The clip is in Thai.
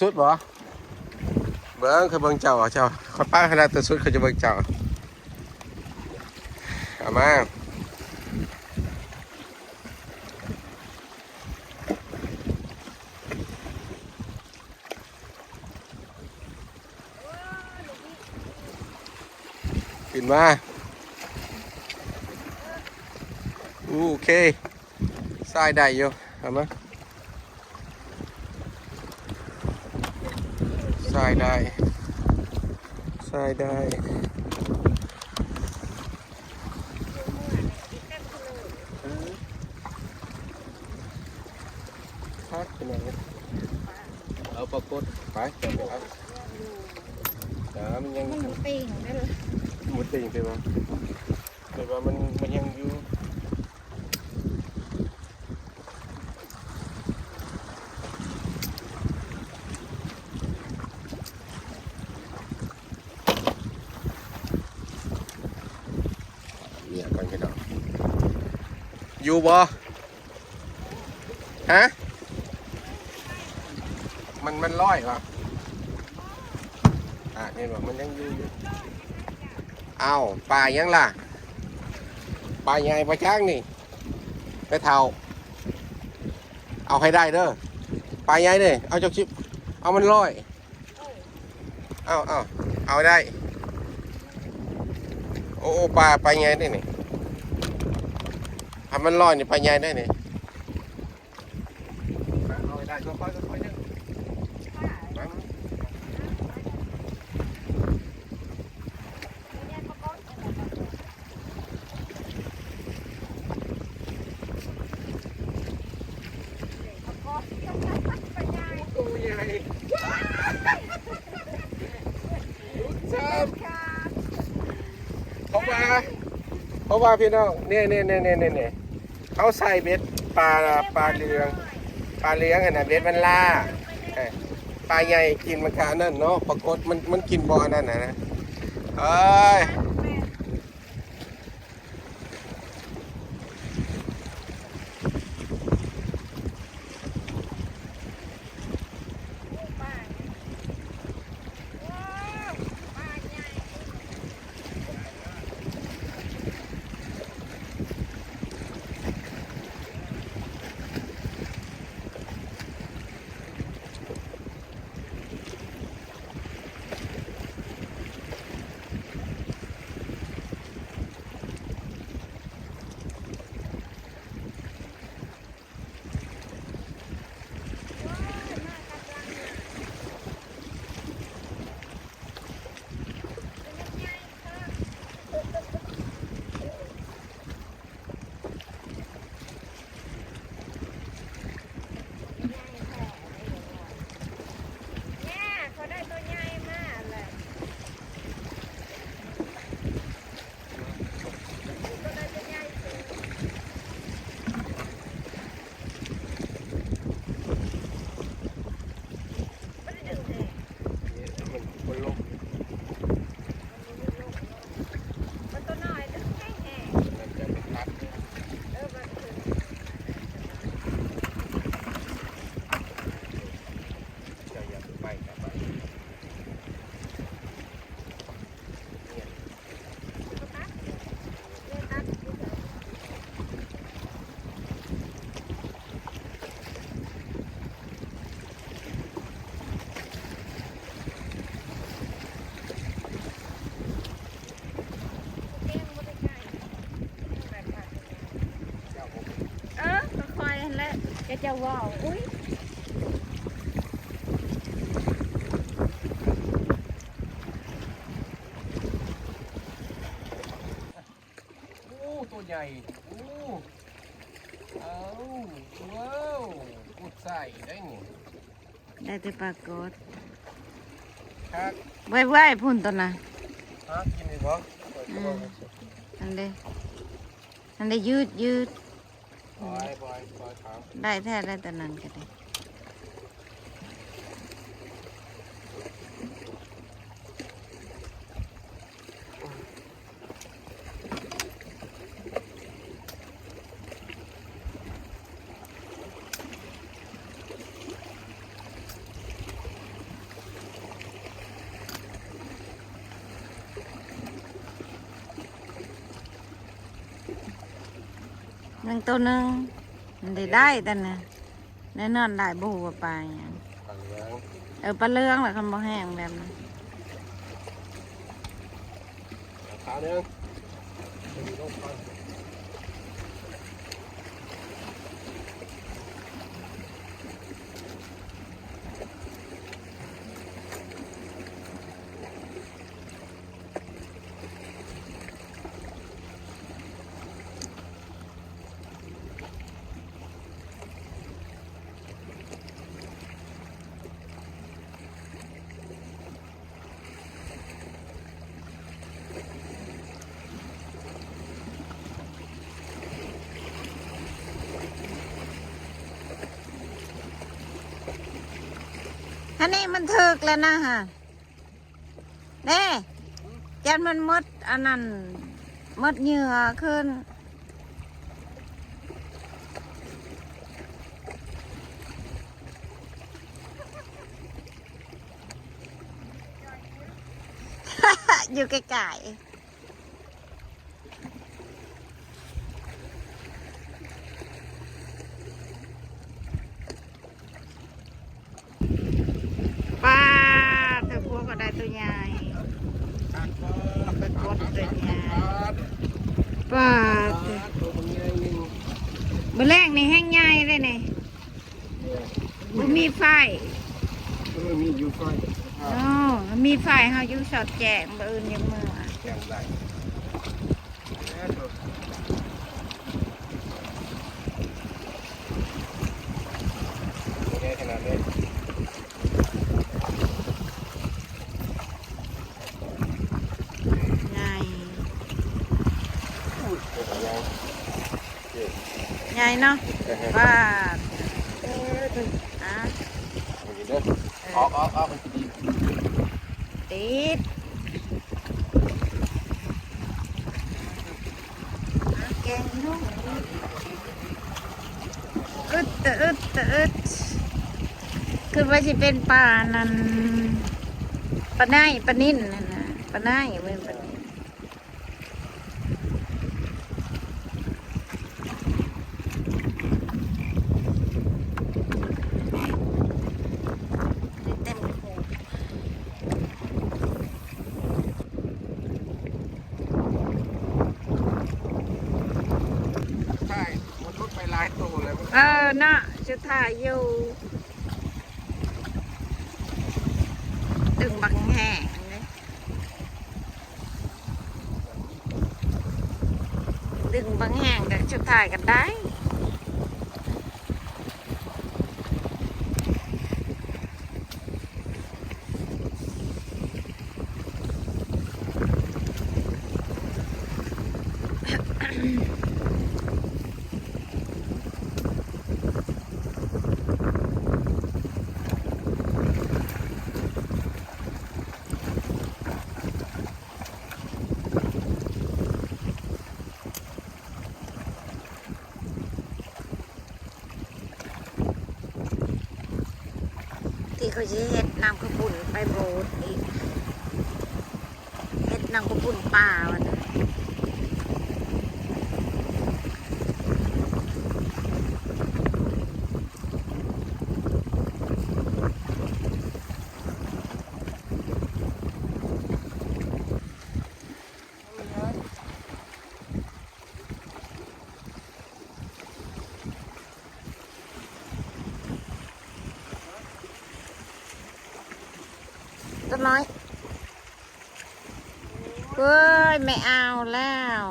สุดบ่เบิ้งคือเบิ้งเจ้าเจ้าขอป้าขนาดตัวสุดเขาจะเบิ้งเจ้าเอามาขึ้นมาโอเคทรายได้อยู่เอามาทรายได้ทรายได้พักไปไหนเอาปรากฏไปจับไปเอามันยัง มันหมูติ่งได้เลย หมุดติ่งไปบ่แต่ว่ามันยังอยู่เนี่ยก่อนพี่น้องอยู่บ่ฮะมันลอยเหรอเห็นบ่มันยังอยู่เอาปลายังล่ะปลาใหญ่ปลาช้างนี่ไปเท่าเอาให้ได้เด้อปลาใหญ่เนี่ยเอาจากชิปเอามันลอยเอาได้โอ้ปลาใหญ่ได้นี่ทำมันลอยนี่ปลาใหญ่ได้นี่เอาให้ได้ค่อยๆเด้อตัวใหญ่เพราะว่าพี่น้องเนี่ยเขาใส่เบ็ดปลาเลี้ยงอันนั้นเบ็ดมันล่าปลาใหญ่กินมันขานั่นเนาะปรากฏมันกินบ่อนั่นนะเอ้ยจะว้าวอุ้ยตัวใหญ่เอาว้าวอุดใส่ได้นี่ ได้แต่ปรากฏ ครับ ไว้พุ่นตัวน่ะ กินได้บ่ อันเดยืดปล่อยครับ ได้แท้ได้แต่นั้นก็ได้ นึ่งตัวหนึ่งมันได้แต่น่ะแน่นอนได้บูว่าปลาอย่าง ปลาเหลือง ปลาเรื่องแหละคำบ่แห้งแบบนั้น ขาวเนื้อไปดูลงก่อนท่านี่มันถึกแล้วนะฮะเด้ยันมันมดอันนั้นมดเหยื่อขึ้น อยู่ไกลๆป้าเธอพวกก็ได้ตัวใหญ่กดตัวใหญ่ป้าเธอ ตัวมันใหญ่หนึ่ง มือแรกนี่แห้งใหญ่เลยนี่บ่มีไฟ มีอยู่ไฟ โอ้มีไฟเฮาอยู่สอดแจงบ่อื่นยังมืออ่ะ แข็งได้แค่ขนาดนี้ ใหญ่ อุ้ยเดี๋ยวยังเจ๊ ใหญ่เนาะป้าอ่ะ มันดีเด้อออกมันจะดี ติดแกงลูกอึดคือว่าจะเป็นปลานั่นปลาไนปลานิ่นนั่นนะปลาไนเป็นปลานิ่นเต็มหู ใช่มันลดไปหลายตัวเลย เนาะจะถ่ายอยู่ตึงบังแห่งเลยดึงบางแห่งแต่จะถ่ายกันได้ที่เขาจะเฮ็ดน้ำข้าวปุ้นไปโบสถ์อีกเฮ็ดน้ำข้าวปุ้นป่าวันนั้นตัวน้อยเฮ้ยไม่เอาแล้ว